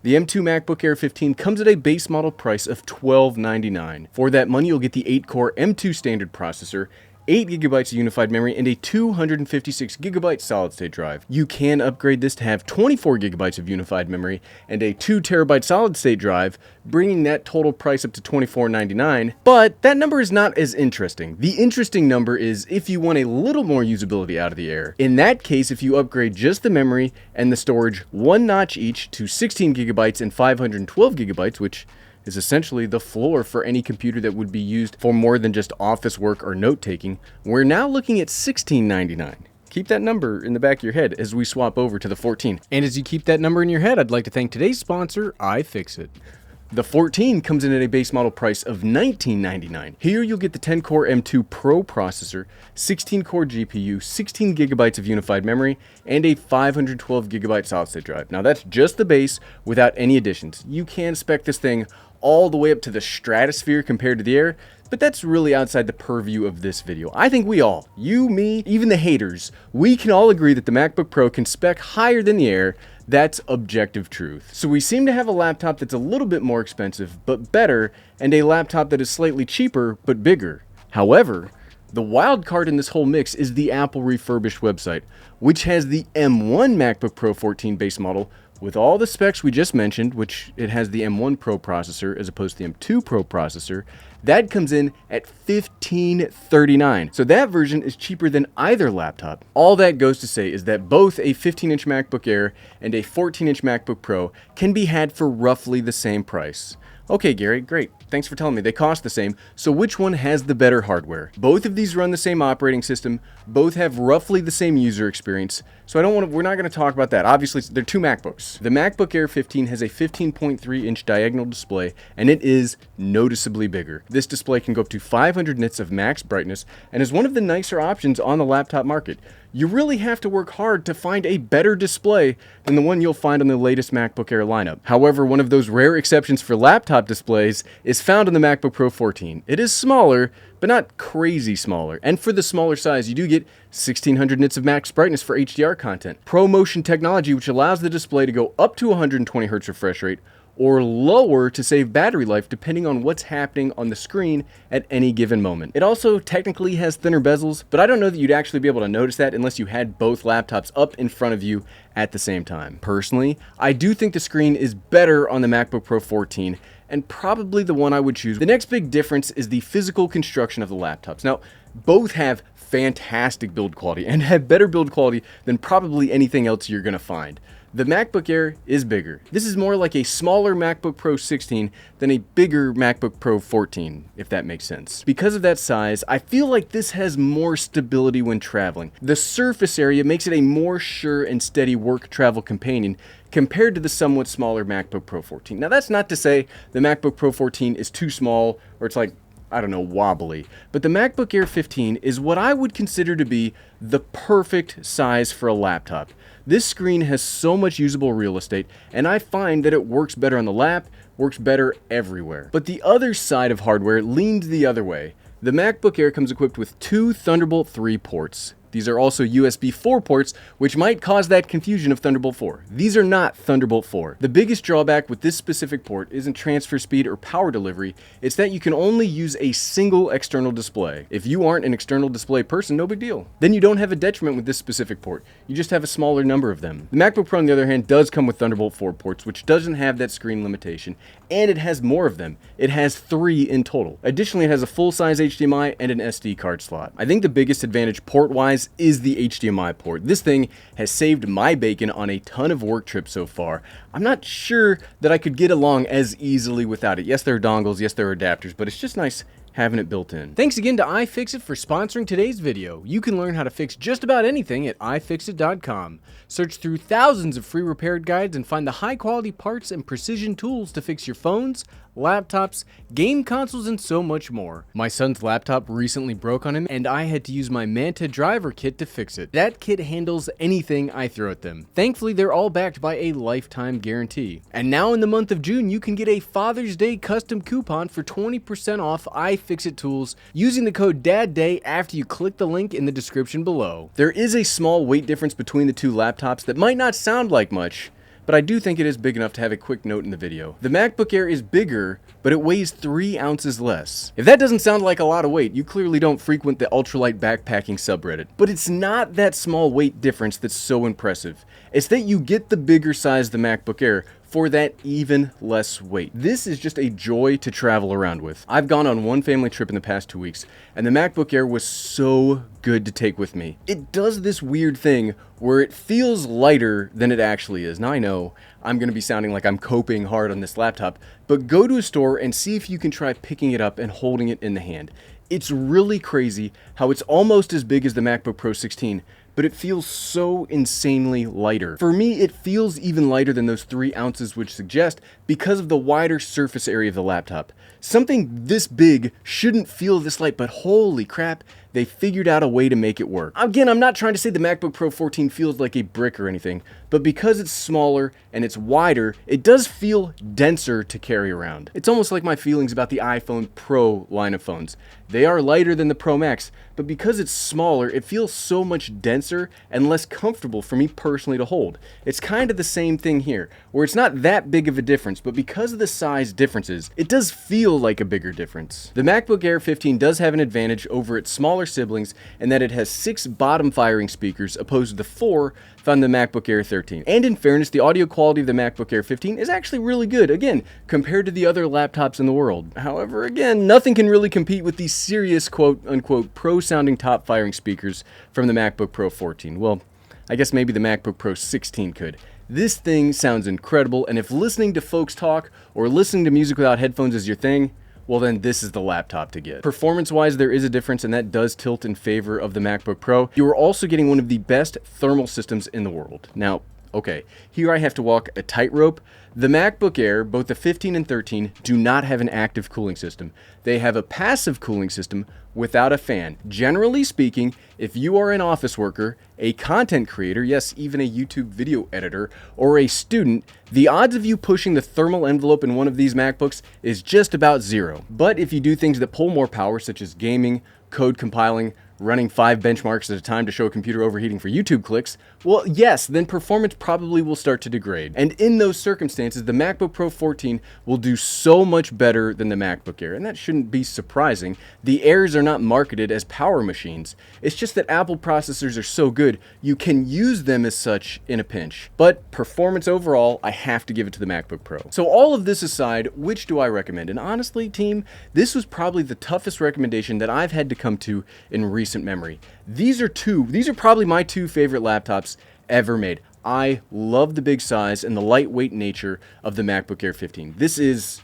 The M2 MacBook Air 15 comes at a base model price of $1299. For that money, you'll get the 8-core M2 standard processor, 8GB of unified memory, and a 256GB solid-state drive. You can upgrade this to have 24GB of unified memory and a 2TB solid-state drive, bringing that total price up to $2499, but that number is not as interesting. The interesting number is if you want a little more usability out of the Air. In that case, if you upgrade just the memory and the storage one notch each to 16GB and 512GB, which is essentially the floor for any computer that would be used for more than just office work or note-taking, we're now looking at $1699. Keep that number in the back of your head as we swap over to the 14. And as you keep that number in your head, I'd like to thank today's sponsor, iFixit. The 14 comes in at a base model price of $1999. Here you'll get the 10-core M2 Pro processor, 16-core GPU, 16GB of unified memory, and a 512GB solid-state drive. Now that's just the base without any additions. You can spec this thing all the way up to the stratosphere compared to the Air, but that's really outside the purview of this video. I think we all, you, me, even the haters, we can all agree that the MacBook Pro can spec higher than the Air. That's objective truth. So we seem to have a laptop that's a little bit more expensive, but better, and a laptop that is slightly cheaper, but bigger. However, the wild card in this whole mix is the Apple refurbished website, which has the M1 MacBook Pro 14 base model with all the specs we just mentioned, which it has the M1 Pro processor as opposed to the M2 Pro processor. That comes in at $1539. So that version is cheaper than either laptop. All that goes to say is that both a 15-inch MacBook Air and a 14-inch MacBook Pro can be had for roughly the same price. Okay, Gary, great. Thanks for telling me they cost the same. So which one has the better hardware? Both of these run the same operating system. Both have roughly the same user experience. So we're not going to talk about that. Obviously, they're two MacBooks. The MacBook Air 15 has a 15.3-inch diagonal display, and it is noticeably bigger. This display can go up to 500 nits of max brightness and is one of the nicer options on the laptop market. You really have to work hard to find a better display than the one you'll find on the latest MacBook Air lineup. However, one of those rare exceptions for laptop displays is found on the MacBook Pro 14. It is smaller, but not crazy smaller. And for the smaller size, you do get 1600 nits of max brightness for HDR content. ProMotion technology, which allows the display to go up to 120 Hz refresh rate, or lower to save battery life depending on what's happening on the screen at any given moment. It also technically has thinner bezels, but I don't know that you'd actually be able to notice that unless you had both laptops up in front of you at the same time. Personally, I do think the screen is better on the MacBook Pro 14 and probably the one I would choose. The next big difference is the physical construction of the laptops. Now, both have fantastic build quality and have better build quality than probably anything else you're gonna find. The MacBook Air is bigger. This is more like a smaller MacBook Pro 16 than a bigger MacBook Pro 14, if that makes sense. Because of that size, I feel like this has more stability when traveling. The surface area makes it a more sure and steady work travel companion compared to the somewhat smaller MacBook Pro 14. Now that's not to say the MacBook Pro 14 is too small or it's like, I don't know, wobbly. But the MacBook Air 15 is what I would consider to be the perfect size for a laptop. This screen has so much usable real estate, and I find that it works better on the lap, works better everywhere. But the other side of hardware leans the other way. The MacBook Air comes equipped with two Thunderbolt 3 ports. These are also USB 4 ports, which might cause that confusion of Thunderbolt 4. These are not Thunderbolt 4. The biggest drawback with this specific port isn't transfer speed or power delivery, it's that you can only use a single external display. If you aren't an external display person, no big deal. Then you don't have a detriment with this specific port. You just have a smaller number of them. The MacBook Pro, on the other hand, does come with Thunderbolt 4 ports, which doesn't have that screen limitation, and it has more of them. It has 3 in total. Additionally, it has a full-size HDMI and an SD card slot. I think the biggest advantage port-wise is the HDMI port. This thing has saved my bacon on a ton of work trips so far. I'm not sure that I could get along as easily without it. Yes, there are dongles, yes, there are adapters, but it's just nice having it built in. Thanks again to iFixit for sponsoring today's video. You can learn how to fix just about anything at ifixit.com. Search through thousands of free repair guides and find the high quality parts and precision tools to fix your phones, laptops, game consoles, and so much more. My son's laptop recently broke on him, and I had to use my Manta driver kit to fix it. That kit handles anything I throw at them. Thankfully, they're all backed by a lifetime guarantee. And now in the month of June, you can get a Father's Day custom coupon for 20% off iFixit tools using the code DADDAY after you click the link in the description below. There is a small weight difference between the two laptops that might not sound like much, but I do think it is big enough to have a quick note in the video. The MacBook Air is bigger, but it weighs 3 ounces less. If that doesn't sound like a lot of weight, you clearly don't frequent the ultralight backpacking subreddit. But it's not that small weight difference that's so impressive. It's that you get the bigger size of the MacBook Air for that even less weight. This is just a joy to travel around with. I've gone on one family trip in the past 2 weeks, and the MacBook Air was so good to take with me. It does this weird thing where it feels lighter than it actually is. Now I know I'm going to be sounding like I'm coping hard on this laptop, but go to a store and see if you can try picking it up and holding it in the hand. It's really crazy how it's almost as big as the MacBook Pro 16, but it feels so insanely lighter. For me, it feels even lighter than those 3 ounces would suggest because of the wider surface area of the laptop. Something this big shouldn't feel this light, but holy crap, they figured out a way to make it work. Again, I'm not trying to say the MacBook Pro 14 feels like a brick or anything, but because it's smaller and it's wider, it does feel denser to carry around. It's almost like my feelings about the iPhone Pro line of phones. They are lighter than the Pro Max, but because it's smaller, it feels so much denser and less comfortable for me personally to hold. It's kind of the same thing here, where it's not that big of a difference, but because of the size differences, it does feel like a bigger difference. The MacBook Air 15 does have an advantage over its smaller siblings in that it has 6 bottom firing speakers opposed to the 4 found in the MacBook Air 13. And in fairness, the audio quality of the MacBook Air 15 is actually really good, again, compared to the other laptops in the world. However, again, nothing can really compete with these serious quote-unquote pro-sounding top-firing speakers from the MacBook Pro 14. Well, I guess maybe the MacBook Pro 16 could. This thing sounds incredible, and if listening to folks talk or listening to music without headphones is your thing, well then this is the laptop to get. Performance-wise, there is a difference, and that does tilt in favor of the MacBook Pro. You are also getting one of the best thermal systems in the world. Now, okay, here I have to walk a tightrope. The MacBook Air, both the 15 and 13, do not have an active cooling system. They have a passive cooling system without a fan. Generally speaking, if you are an office worker, a content creator, yes, even a YouTube video editor, or a student, the odds of you pushing the thermal envelope in one of these MacBooks is just about 0. But if you do things that pull more power, such as gaming, code compiling, running 5 benchmarks at a time to show a computer overheating for YouTube clicks, well, yes, then performance probably will start to degrade. And in those circumstances, the MacBook Pro 14 will do so much better than the MacBook Air, and that shouldn't be surprising. The Airs are not marketed as power machines. It's just that Apple processors are so good, you can use them as such in a pinch. But performance overall, I have to give it to the MacBook Pro. So all of this aside, which do I recommend? And honestly, team, this was probably the toughest recommendation that I've had to come to in recent memory. These are probably my 2 favorite laptops ever made. I love the big size and the lightweight nature of the MacBook Air 15. This is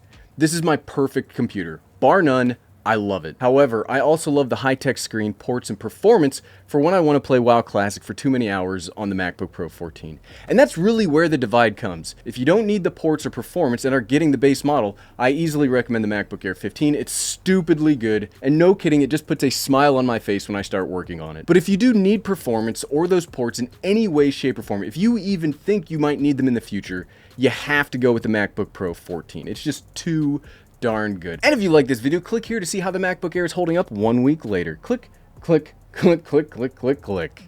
my perfect computer, bar none. I love it. However, I also love the high-tech screen, ports, and performance for when I want to play WoW Classic for too many hours on the MacBook Pro 14. And that's really where the divide comes. If you don't need the ports or performance and are getting the base model, I easily recommend the MacBook Air 15. It's stupidly good, and no kidding, it just puts a smile on my face when I start working on it. But if you do need performance or those ports in any way, shape, or form, if you even think you might need them in the future, you have to go with the MacBook Pro 14. It's just too darn good. And if you like this video, click here to see how the MacBook Air is holding up 1 week later. Click, click, click, click, click, click, click.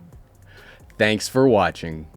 Thanks for watching.